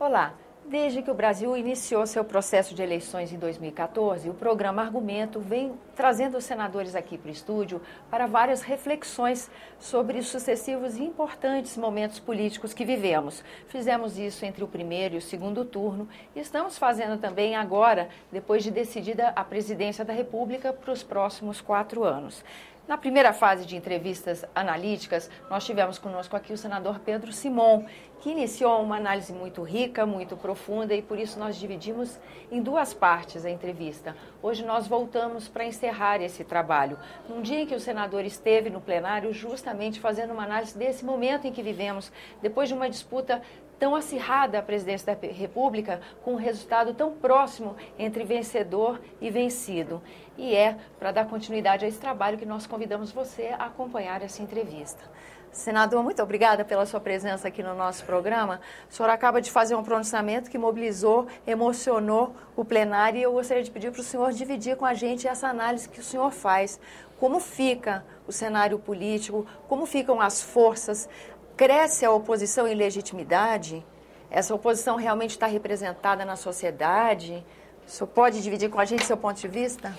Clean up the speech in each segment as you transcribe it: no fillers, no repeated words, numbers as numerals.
Olá, desde que o Brasil iniciou seu processo de eleições em 2014, o programa Argumento vem trazendo os senadores aqui para o estúdio para várias reflexões sobre os sucessivos e importantes momentos políticos que vivemos. Fizemos isso entre o primeiro e o segundo turno e estamos fazendo também agora, depois de decidida a presidência da República para os próximos 4 anos. Na primeira fase de entrevistas analíticas, nós tivemos conosco aqui o senador Pedro Simon, que iniciou uma análise muito rica, muito profunda, e por isso nós dividimos em 2 partes a entrevista. Hoje nós voltamos para encerrar esse trabalho, num dia em que o senador esteve no plenário justamente fazendo uma análise desse momento em que vivemos, depois de uma disputa tão acirrada à presidência da República, com um resultado tão próximo entre vencedor e vencido. E é para dar continuidade a esse trabalho que nós convidamos você a acompanhar essa entrevista. Senador, muito obrigada pela sua presença aqui no nosso programa. O senhor acaba de fazer um pronunciamento que mobilizou, emocionou o plenário, e eu gostaria de pedir para o senhor dividir com a gente essa análise que o senhor faz. Como fica o cenário político, como ficam as forças? Cresce a oposição em legitimidade? Essa oposição realmente está representada na sociedade? O senhor pode dividir com a gente seu ponto de vista?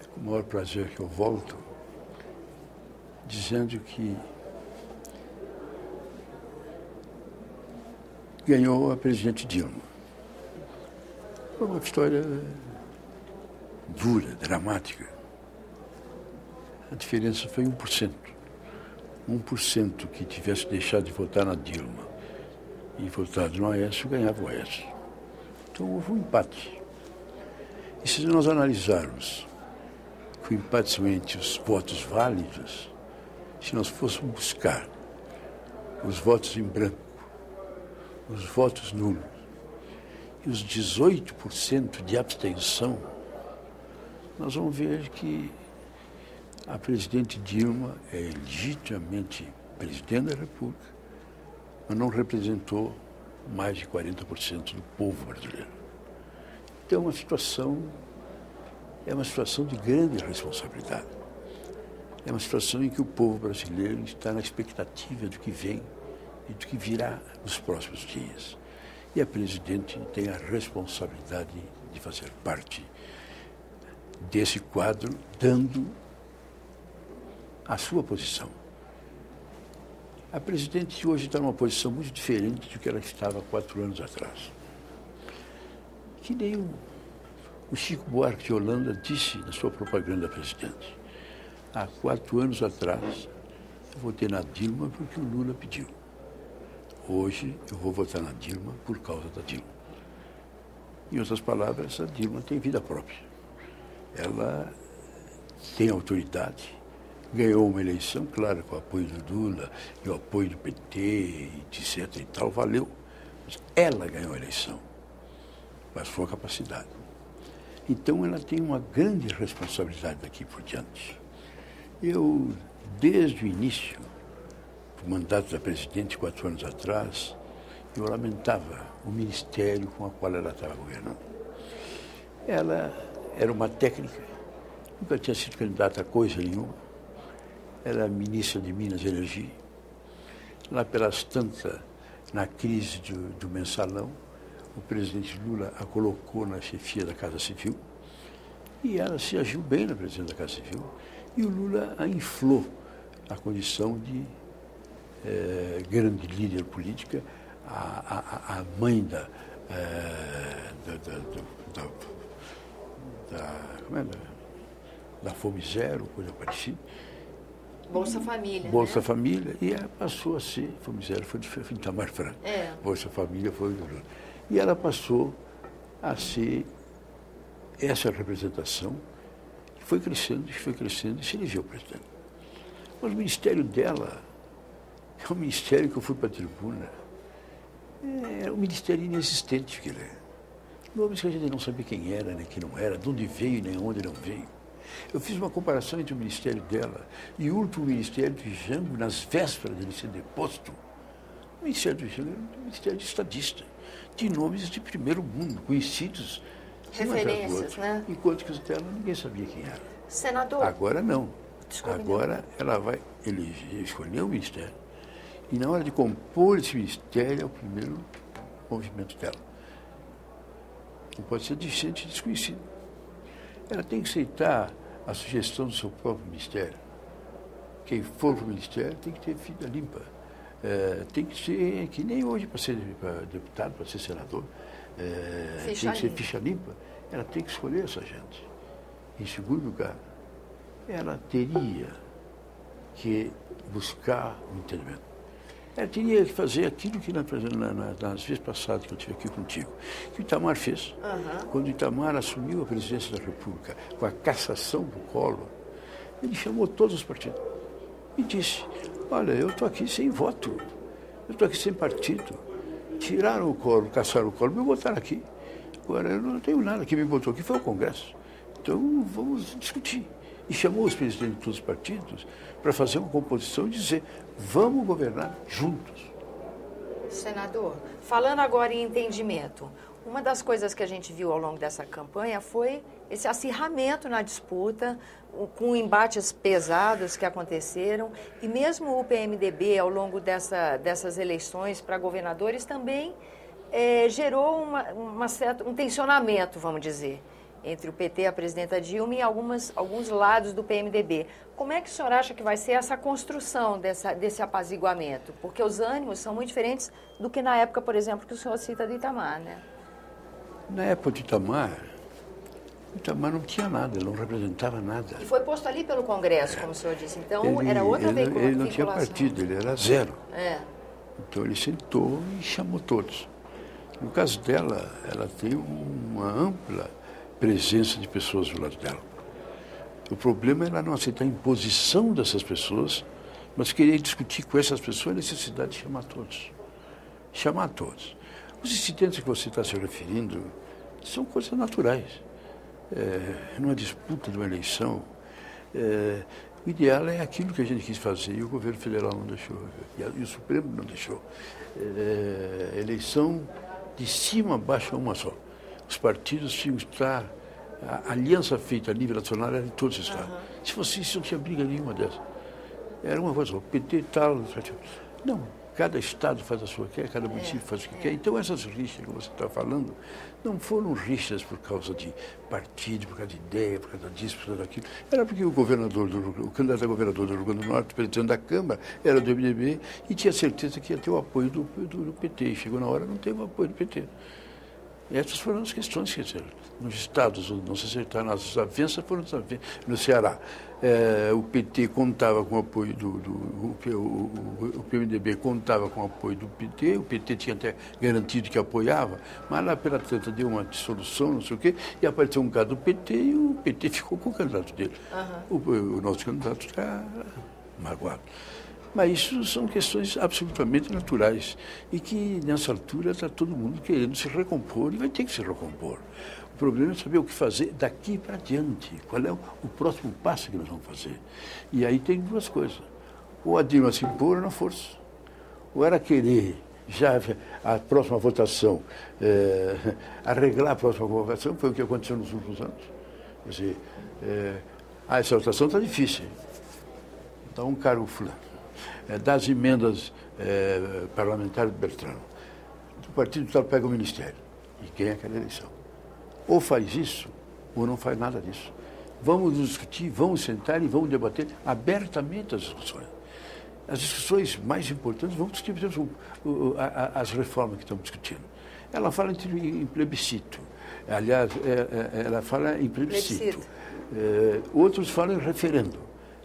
É com o maior prazer que eu volto, dizendo que ganhou a presidente Dilma. Foi uma história dura, dramática. A diferença foi 1%. 1% que tivesse deixado de votar na Dilma e votado no Aécio, ganhava o Aécio. Então houve um empate. E se nós analisarmos que o empate são entre os votos válidos, se nós fôssemos buscar os votos em branco, os votos nulos e os 18% de abstenção, nós vamos ver que a presidente Dilma é legitimamente presidente da República, mas não representou mais de 40% do povo brasileiro. Então é uma situação de grande responsabilidade. É uma situação em que o povo brasileiro está na expectativa do que vem e do que virá nos próximos dias. E a presidente tem a responsabilidade de fazer parte desse quadro, dando a sua posição. A presidente hoje está numa posição muito diferente do que ela estava 4 anos atrás. Que nem o Chico Buarque de Holanda disse na sua propaganda presidente. Há 4 anos atrás, eu votei na Dilma porque o Lula pediu. Hoje, eu vou votar na Dilma por causa da Dilma. Em outras palavras, a Dilma tem vida própria. Ela tem autoridade, ganhou uma eleição, claro, com o apoio do Lula e o apoio do PT, etc. e tal, valeu. Mas ela ganhou a eleição, com a sua capacidade. Então, ela tem uma grande responsabilidade daqui por diante. Eu, desde o início do mandato da presidente, 4 anos atrás, eu lamentava o ministério com o qual ela estava governando. Ela era uma técnica, nunca tinha sido candidata a coisa nenhuma. Era ministra de Minas e Energia. Lá pelas tantas, na crise do mensalão, o presidente Lula a colocou na chefia da Casa Civil e ela se agiu bem na presidência da Casa Civil. E o Lula a inflou a condição de grande líder política, a mãe da Fome Zero, coisa parecida. Bolsa Família, Bolsa né? Família, e ela passou a ser, Fome Zero foi de Itamar Franco. Bolsa Família foi do Lula. E ela passou a ser essa representação, que foi crescendo e se elegeu presidente. Mas o ministério dela é um ministério que eu fui para a tribuna, é um ministério inexistente que ele é. Nomes que a gente não sabia quem era, nem quem não era, de onde veio, nem onde não veio. Eu fiz uma comparação entre o ministério dela e o último ministério de Jango, nas vésperas dele ser deposto. O ministério de Jango era um ministério de estadista, de nomes de primeiro mundo, conhecidos. Referências, né? Enquanto que os dela ninguém sabia quem era. Senador. Agora não. Desculpe, agora ela vai escolher o ministério. E na hora de compor esse ministério, é o primeiro movimento dela. Não pode ser gente desconhecida. Ela tem que aceitar a sugestão do seu próprio ministério. Quem for para o ministério tem que ter vida limpa. Tem que ser, que nem hoje para ser deputado, para ser senador, tem que ser ficha limpa. Ela tem que escolher essa gente. Em segundo lugar, ela teria que buscar o entendimento. Ela teria que fazer aquilo que nas vezes passadas que eu estive aqui contigo, que o Itamar fez. Quando o Itamar assumiu a presidência da República com a cassação do Collor, ele chamou todos os partidos e disse: olha, eu estou aqui sem voto, eu estou aqui sem partido. Tiraram o Collor, cassaram o Collor, me botaram aqui. Agora eu não tenho nada, que me botou aqui foi o Congresso. Então vamos discutir. E chamou os presidentes de todos os partidos para fazer uma composição e dizer: vamos governar juntos. Senador, falando agora em entendimento, uma das coisas que a gente viu ao longo dessa campanha foi esse acirramento na disputa, com embates pesados que aconteceram, e mesmo o PMDB, ao longo dessas eleições para governadores, também gerou um tensionamento, vamos dizer, entre o PT, a presidenta Dilma, e alguns lados do PMDB. Como é que o senhor acha que vai ser essa construção desse apaziguamento? Porque os ânimos são muito diferentes do que na época, por exemplo, que o senhor cita do Itamar, né? Na época do Itamar não tinha nada, ele não representava nada. E foi posto ali pelo Congresso, como o senhor disse. Então, era outra vinculação. Ele não tinha partido, ele era zero. Então, ele sentou e chamou todos. No caso dela, ela tem uma ampla presença de pessoas do lado dela. O problema é ela não aceitar a imposição dessas pessoas, mas querer discutir com essas pessoas a necessidade de chamar todos. Chamar todos. Os incidentes que você está se referindo são coisas naturais. Numa disputa de uma eleição, o ideal é aquilo que a gente quis fazer e o governo federal não deixou, e o Supremo não deixou. Eleição de cima a baixo é uma só. Os partidos tinham que estar, a aliança feita a nível nacional era de todos os estados. Se fosse isso, não tinha briga nenhuma dessa. Era uma coisa, o PT tal, não, cada estado faz a sua quer, cada município faz o que quer. Então essas rixas que você está falando não foram rixas por causa de partido, por causa de ideia, por causa disso, por causa daquilo. Era porque o candidato a governador do Rio Grande do Norte, presidente da Câmara, era do MDB e tinha certeza que ia ter o apoio do PT. E chegou na hora, não teve o apoio do PT. Essas foram as questões que nos estados não se acertaram, as desavenças foram desavenças. No Ceará, o PT contava com o apoio o PMDB contava com o apoio do PT, o PT tinha até garantido que apoiava, mas lá pela treta deu uma dissolução, não sei o quê, e apareceu um caso do PT e o PT ficou com o candidato dele. O nosso candidato está magoado. Mas isso são questões absolutamente naturais e que, nessa altura, está todo mundo querendo se recompor e vai ter que se recompor. O problema é saber o que fazer daqui para diante, qual é o próximo passo que nós vamos fazer. E aí tem duas coisas. Ou a Dilma se impor na força, ou era querer, já a próxima votação, arreglar a próxima votação, foi o que aconteceu nos últimos anos. Quer dizer, essa votação está difícil. Então, um cara, o fulano. Das emendas parlamentares do Bertrano. O partido tal pega o ministério e ganha aquela eleição. Ou faz isso, ou não faz nada disso. Vamos discutir, vamos sentar e vamos debater abertamente as discussões. As discussões mais importantes, vamos discutir, por exemplo, as reformas que estamos discutindo. Ela fala em plebiscito. Aliás, ela fala em plebiscito. Outros falam em referendo.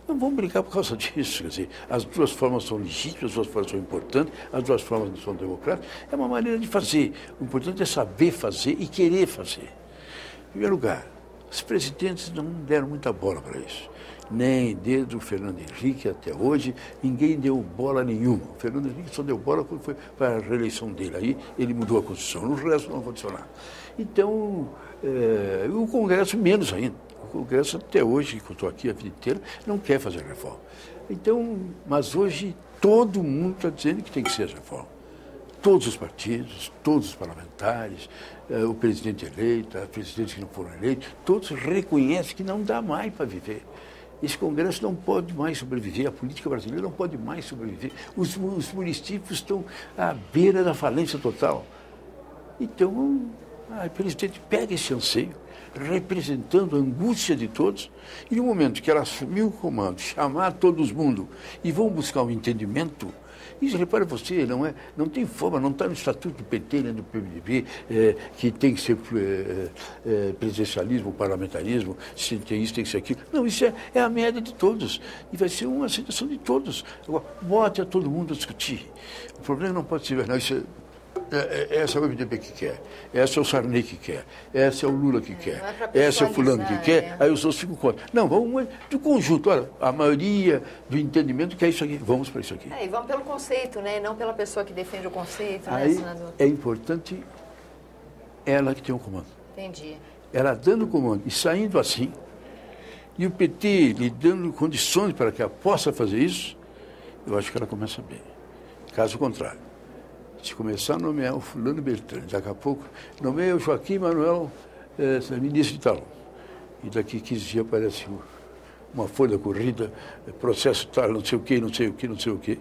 Não vamos brigar por causa disso. Quer dizer, as duas formas são legítimas, as duas formas são importantes, as duas formas não são democráticas. É uma maneira de fazer. O importante é saber fazer e querer fazer. Em primeiro lugar, os presidentes não deram muita bola para isso. Nem desde o Fernando Henrique até hoje, ninguém deu bola nenhuma. O Fernando Henrique só deu bola quando foi para a reeleição dele. Aí ele mudou a Constituição, no resto não aconteceu nada. Então, o Congresso menos ainda. O Congresso até hoje, que eu estou aqui a vida inteira, não quer fazer reforma. Então, mas hoje todo mundo está dizendo que tem que ser reforma. Todos os partidos, todos os parlamentares, o presidente eleito, os presidentes que não foram eleitos, todos reconhecem que não dá mais para viver. Esse Congresso não pode mais sobreviver, a política brasileira não pode mais sobreviver. Os municípios estão à beira da falência total. Então, o presidente pega esse anseio, representando a angústia de todos, e no momento que ela assumir o comando, chamar todo mundo e vão buscar um entendimento, isso, repare você, não tem forma, não está no estatuto do PT, nem do PMDB, que tem que ser presidencialismo, parlamentarismo, se tem isso, tem que ser aquilo. Não, isso é a média de todos. E vai ser uma aceitação de todos. Agora, bote a todo mundo a discutir. O problema não pode ser, não, isso essa é o MDB que quer, essa é o Sarney que quer, essa é o Lula que quer, essa é o fulano que quer, aí os outros ficam contra. Não, vamos do conjunto, olha, a maioria do entendimento quer isso aqui, vamos para isso aqui. E vamos pelo conceito, né? Não pela pessoa que defende o conceito, aí, né, senador? É importante ela que tem o comando. Entendi. Ela dando o comando e saindo assim, e o PT lhe dando condições para que ela possa fazer isso, eu acho que ela começa bem. Caso contrário, se começar a nomear o fulano Beltrano, daqui a pouco nomeia o Joaquim Manuel ministro de tal. E daqui 15 dias aparece uma folha corrida, processo tal, não sei o quê, não sei o quê, não sei o quê,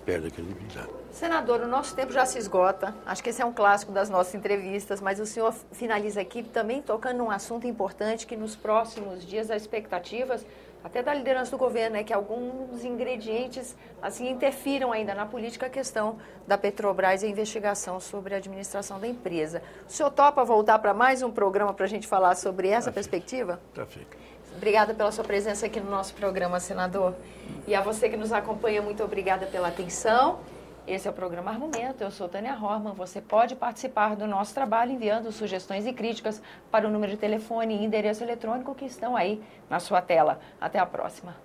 perde a credibilidade. Senador, o nosso tempo já se esgota. Acho que esse é um clássico das nossas entrevistas, mas o senhor finaliza aqui também tocando num assunto importante que nos próximos dias há expectativas, até da liderança do governo, né, que alguns ingredientes assim interfiram ainda na política, a questão da Petrobras e a investigação sobre a administração da empresa. O senhor topa voltar para mais um programa para a gente falar sobre essa perspectiva? Tá feito. Obrigada pela sua presença aqui no nosso programa, senador. E a você que nos acompanha, muito obrigada pela atenção. Esse é o programa Argumento, eu sou Tânia Horman. Você pode participar do nosso trabalho enviando sugestões e críticas para o número de telefone e endereço eletrônico que estão aí na sua tela. Até a próxima.